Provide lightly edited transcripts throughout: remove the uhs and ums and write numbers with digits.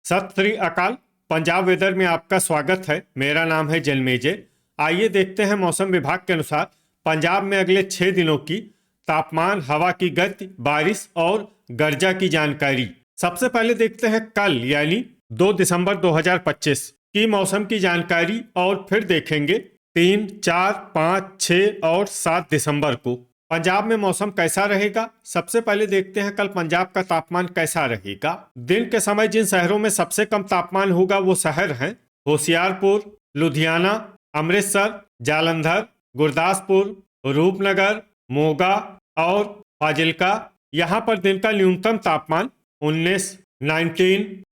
सत श्री अकाल। पंजाब वेदर में आपका स्वागत है। मेरा नाम है जन्मेजय। आइए देखते हैं मौसम विभाग के अनुसार पंजाब में अगले 6 दिनों की तापमान, हवा की गति, बारिश और गर्जा की जानकारी। सबसे पहले देखते हैं कल यानी 2 दिसंबर 2025 की मौसम की जानकारी और फिर देखेंगे 3, 4, 5, 6 और 7 दिसंबर को पंजाब में मौसम कैसा रहेगा। सबसे पहले देखते हैं कल पंजाब का तापमान कैसा रहेगा। दिन के समय जिन शहरों में सबसे कम तापमान होगा वो शहर हैं होशियारपुर, लुधियाना, अमृतसर, जालंधर, गुरदासपुर, रूपनगर, मोगा और फाजिल्का। यहाँ पर दिन का न्यूनतम तापमान 19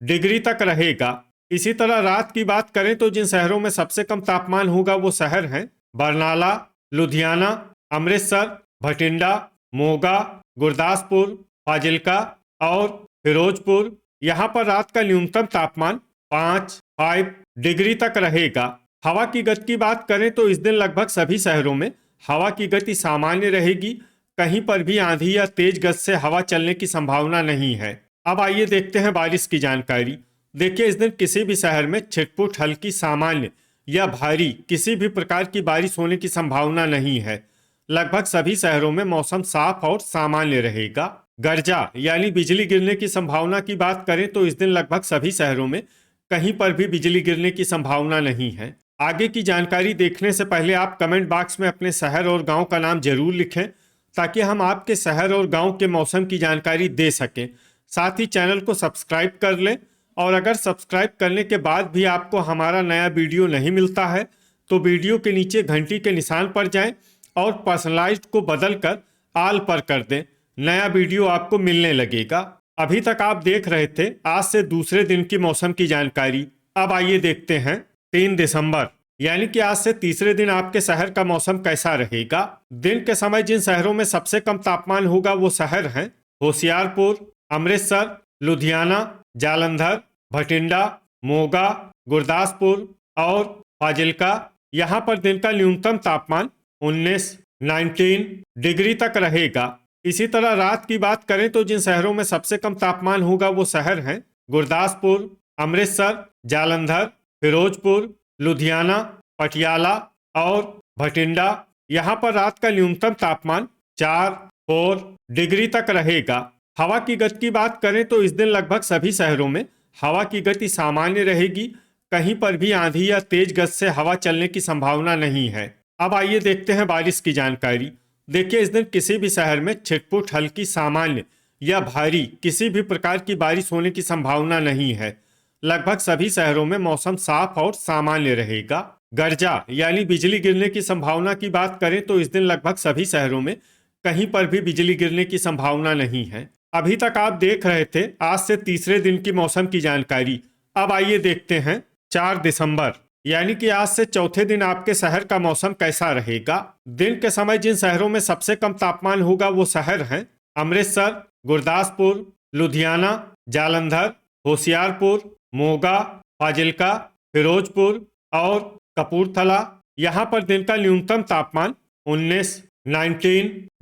डिग्री तक रहेगा। इसी तरह रात की बात करें तो जिन शहरों में सबसे कम तापमान होगा वो शहर हैं बरनाला, लुधियाना, अमृतसर, भटिंडा, मोगा, गुरदासपुर, फाजिल्का और फिरोजपुर। यहाँ पर रात का न्यूनतम तापमान 5 डिग्री तक रहेगा। हवा की गति की बात करें तो इस दिन लगभग सभी शहरों में हवा की गति सामान्य रहेगी। कहीं पर भी आंधी या तेज गति से हवा चलने की संभावना नहीं है। अब आइए देखते हैं बारिश की जानकारी। देखिए, इस दिन किसी भी शहर में छिटपुट, हल्की, सामान्य या भारी किसी भी प्रकार की बारिश होने की संभावना नहीं है। लगभग सभी शहरों में मौसम साफ और सामान्य रहेगा। गर्जा यानी बिजली गिरने की संभावना की बात करें तो इस दिन लगभग सभी शहरों में कहीं पर भी बिजली गिरने की संभावना नहीं है। आगे की जानकारी देखने से पहले आप कमेंट बॉक्स में अपने शहर और गांव का नाम जरूर लिखें ताकि हम आपके शहर और गांव के मौसम की जानकारी दे सकें। साथ ही चैनल को सब्सक्राइब कर लें और अगर सब्सक्राइब करने के बाद भी आपको हमारा नया वीडियो नहीं मिलता है तो वीडियो के नीचे घंटी के निशान पर जाएं और पर्सनलाइज्ड को बदलकर आल पर कर दें। नया वीडियो आपको मिलने लगेगा। अभी तक आप देख रहे थे आज से दूसरे दिन की मौसम की जानकारी। अब आइए देखते हैं 3 दिसंबर यानी कि आज से तीसरे दिन आपके शहर का मौसम कैसा रहेगा। दिन के समय जिन शहरों में सबसे कम तापमान होगा वो शहर हैं होशियारपुर, अमृतसर, लुधियाना, जालंधर, भटिंडा, मोगा, गुरदासपुर और फाजिल्का। यहाँ पर दिन का न्यूनतम तापमान 19 डिग्री तक रहेगा। इसी तरह रात की बात करें तो जिन शहरों में सबसे कम तापमान होगा वो शहर हैं गुरदासपुर, अमृतसर, जालंधर, फिरोजपुर, लुधियाना, पटियाला और भटिंडा। यहाँ पर रात का न्यूनतम तापमान 4 डिग्री तक रहेगा। हवा की गति की बात करें तो इस दिन लगभग सभी शहरों में हवा की गति सामान्य रहेगी। कहीं पर भी आंधी या तेज गति से हवा चलने की संभावना नहीं है। अब आइए देखते हैं बारिश की जानकारी। देखिए, इस दिन किसी भी शहर में छिटपुट, हल्की, सामान्य या भारी किसी भी प्रकार की बारिश होने की संभावना नहीं है। लगभग सभी शहरों में मौसम साफ और सामान्य रहेगा। गर्जा यानी बिजली गिरने की संभावना की बात करें तो इस दिन लगभग सभी शहरों में कहीं पर भी बिजली गिरने की संभावना नहीं है। अभी तक आप देख रहे थे आज से तीसरे दिन की मौसम की जानकारी। अब आइए देखते हैं 4 दिसंबर यानी कि आज से चौथे दिन आपके शहर का मौसम कैसा रहेगा। दिन के समय जिन शहरों में सबसे कम तापमान होगा वो शहर हैं अमृतसर, गुरदासपुर, लुधियाना, जालंधर, होशियारपुर, मोगा, फाजिल्का, फिरोजपुर और कपूरथला। यहाँ पर दिन का न्यूनतम तापमान 19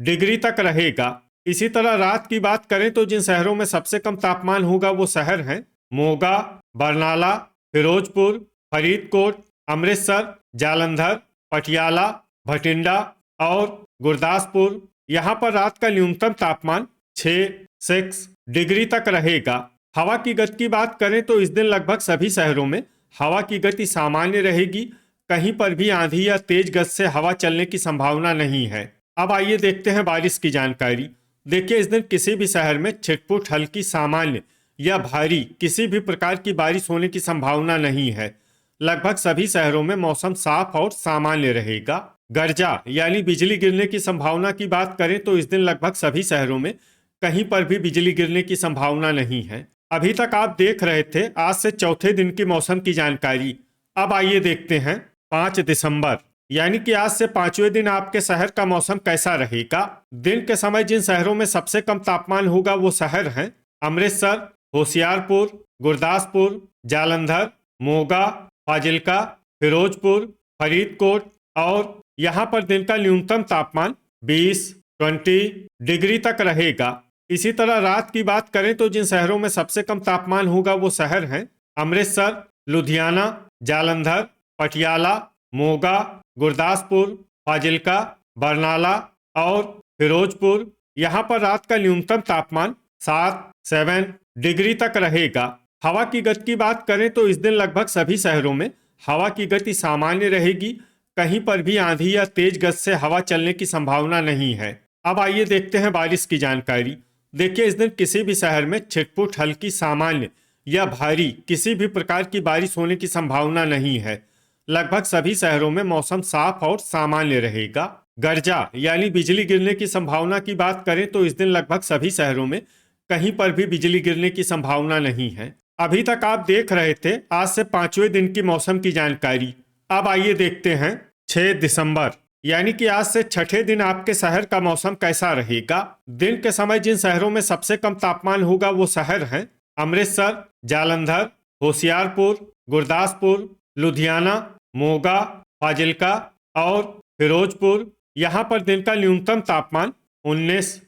डिग्री तक रहेगा। इसी तरह रात की बात करें तो जिन शहरों में सबसे कम तापमान होगा वो शहर हैं मोगा, बरनाला, फिरोजपुर, फरीदकोट, अमृतसर, जालंधर, पटियाला, भटिंडा और गुरदासपुर। यहाँ पर रात का न्यूनतम तापमान 6 डिग्री तक रहेगा। हवा की गति की बात करें तो इस दिन लगभग सभी शहरों में हवा की गति सामान्य रहेगी। कहीं पर भी आंधी या तेज गति से हवा चलने की संभावना नहीं है। अब आइए देखते हैं बारिश की जानकारी। देखिए, इस दिन किसी भी शहर में छिटपुट, हल्की, सामान्य या भारी किसी भी प्रकार की बारिश होने की संभावना नहीं है। लगभग सभी शहरों में मौसम साफ और सामान्य रहेगा। गर्जा यानी बिजली गिरने की संभावना की बात करें तो इस दिन लगभग सभी शहरों में कहीं पर भी बिजली गिरने की संभावना नहीं है। अभी तक आप देख रहे थे आज से चौथे दिन की मौसम की जानकारी। अब आइए देखते हैं 5 दिसंबर यानी कि आज से 5वें दिन आपके शहर का मौसम कैसा रहेगा। दिन के समय जिन शहरों में सबसे कम तापमान होगा वो शहर हैं अमृतसर, होशियारपुर, गुरदासपुर, जालंधर, मोगा, फाजिल्का, फिरोजपुर, फरीदकोट और यहाँ पर दिन का न्यूनतम तापमान 20 डिग्री तक रहेगा। इसी तरह रात की बात करें तो जिन शहरों में सबसे कम तापमान होगा वो शहर हैं अमृतसर, लुधियाना, जालंधर, पटियाला, मोगा, गुरदासपुर, फाजिल्का, बरनाला और फिरोजपुर। यहाँ पर रात का न्यूनतम तापमान 7 डिग्री तक रहेगा। हवा की गति की बात करें तो इस दिन लगभग सभी शहरों में हवा की गति सामान्य रहेगी। कहीं पर भी आंधी या तेज गति से हवा चलने की संभावना नहीं है। अब आइए देखते हैं बारिश की जानकारी। देखिए, इस दिन किसी भी शहर में छिटपुट हल्की सामान्य या भारी किसी भी प्रकार की बारिश होने की संभावना नहीं है। लगभग सभी शहरों में मौसम साफ और सामान्य रहेगा। गर्जा यानी बिजली गिरने की संभावना की बात करें तो इस दिन लगभग सभी शहरों में कहीं पर भी बिजली गिरने की संभावना नहीं है। अभी तक आप देख रहे थे आज से 5वें दिन की मौसम की जानकारी। अब आइए देखते हैं 6 दिसंबर यानी कि आज से छठे दिन आपके शहर का मौसम कैसा रहेगा। दिन के समय जिन शहरों में सबसे कम तापमान होगा वो शहर हैं अमृतसर, जालंधर, होशियारपुर, गुरदासपुर, लुधियाना, मोगा, फाजिल्का और फिरोजपुर। यहाँ पर दिन का न्यूनतम तापमान 19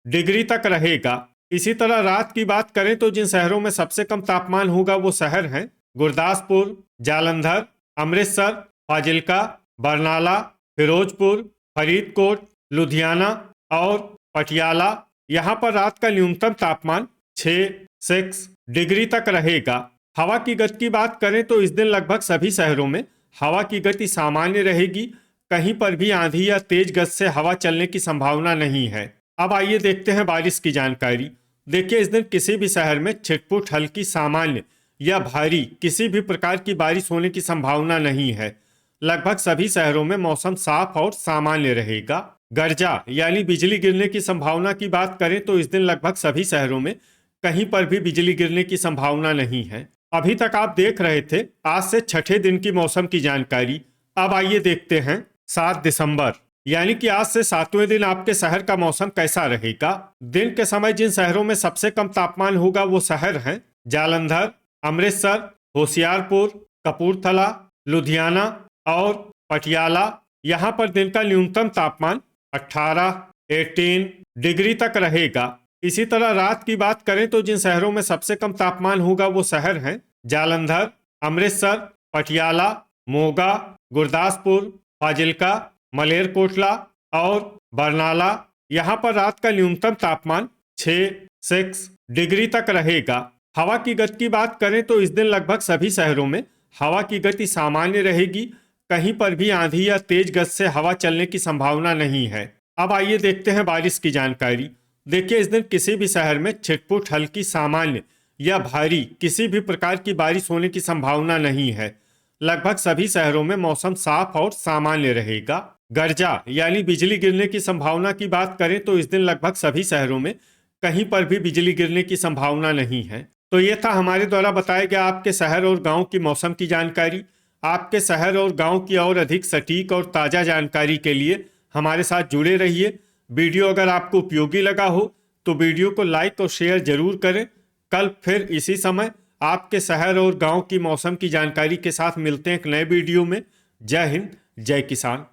डिग्री तक रहेगा। इसी तरह रात की बात करें तो जिन शहरों में सबसे कम तापमान होगा वो शहर हैं गुरदासपुर, जालंधर, अमृतसर, फाजिल्का, बरनाला, फिरोजपुर, फरीदकोट, लुधियाना और पटियाला। यहाँ पर रात का न्यूनतम तापमान 6 डिग्री तक रहेगा। हवा की गति की बात करें तो इस दिन लगभग सभी शहरों में हवा की गति सामान्य रहेगी। कहीं पर भी आंधी या तेज गति से हवा चलने की संभावना नहीं है। अब आइए देखते हैं बारिश की जानकारी। देखिए, इस दिन किसी भी शहर में छिटपुट हल्की सामान्य या भारी किसी भी प्रकार की बारिश होने की संभावना नहीं है। लगभग सभी शहरों में मौसम साफ और सामान्य रहेगा। गर्जा यानी बिजली गिरने की संभावना की बात करें तो इस दिन लगभग सभी शहरों में कहीं पर भी बिजली गिरने की संभावना नहीं है। अभी तक आप देख रहे थे आज से छठे दिन की मौसम की जानकारी। अब आइए देखते हैं 7 दिसंबर यानी कि आज से 7वें दिन आपके शहर का मौसम कैसा रहेगा। दिन के समय जिन शहरों में सबसे कम तापमान होगा वो शहर हैं जालंधर, अमृतसर, होशियारपुर, कपूरथला, लुधियाना और पटियाला। यहाँ पर दिन का न्यूनतम तापमान 18 डिग्री तक रहेगा। इसी तरह रात की बात करें तो जिन शहरों में सबसे कम तापमान होगा वो शहर हैं जालंधर, अमृतसर, पटियाला, मोगा, गुरदासपुर, फाजिल्का, मलेरकोटला और बरनाला। यहाँ पर रात का न्यूनतम तापमान 6 डिग्री तक रहेगा। हवा की गति की बात करें तो इस दिन लगभग सभी शहरों में हवा की गति सामान्य रहेगी। कहीं पर भी आंधी या तेज गति से हवा चलने की संभावना नहीं है। अब आइए देखते हैं बारिश की जानकारी। देखिए, इस दिन किसी भी शहर में छिटपुट हल्की सामान्य या भारी किसी भी प्रकार की बारिश होने की संभावना नहीं है। लगभग सभी शहरों में मौसम साफ और सामान्य रहेगा। गर्जा यानी बिजली गिरने की संभावना की बात करें तो इस दिन लगभग सभी शहरों में कहीं पर भी बिजली गिरने की संभावना नहीं है। तो ये था हमारे द्वारा बताया गया आपके शहर और गांव की मौसम की जानकारी। आपके शहर और गांव की और अधिक सटीक और ताज़ा जानकारी के लिए हमारे साथ जुड़े रहिए। वीडियो अगर आपको उपयोगी लगा हो तो वीडियो को लाइक और शेयर जरूर करें। कल फिर इसी समय आपके शहर और गांव की मौसम की जानकारी के साथ मिलते हैं एक नए वीडियो में। जय हिंद, जय किसान।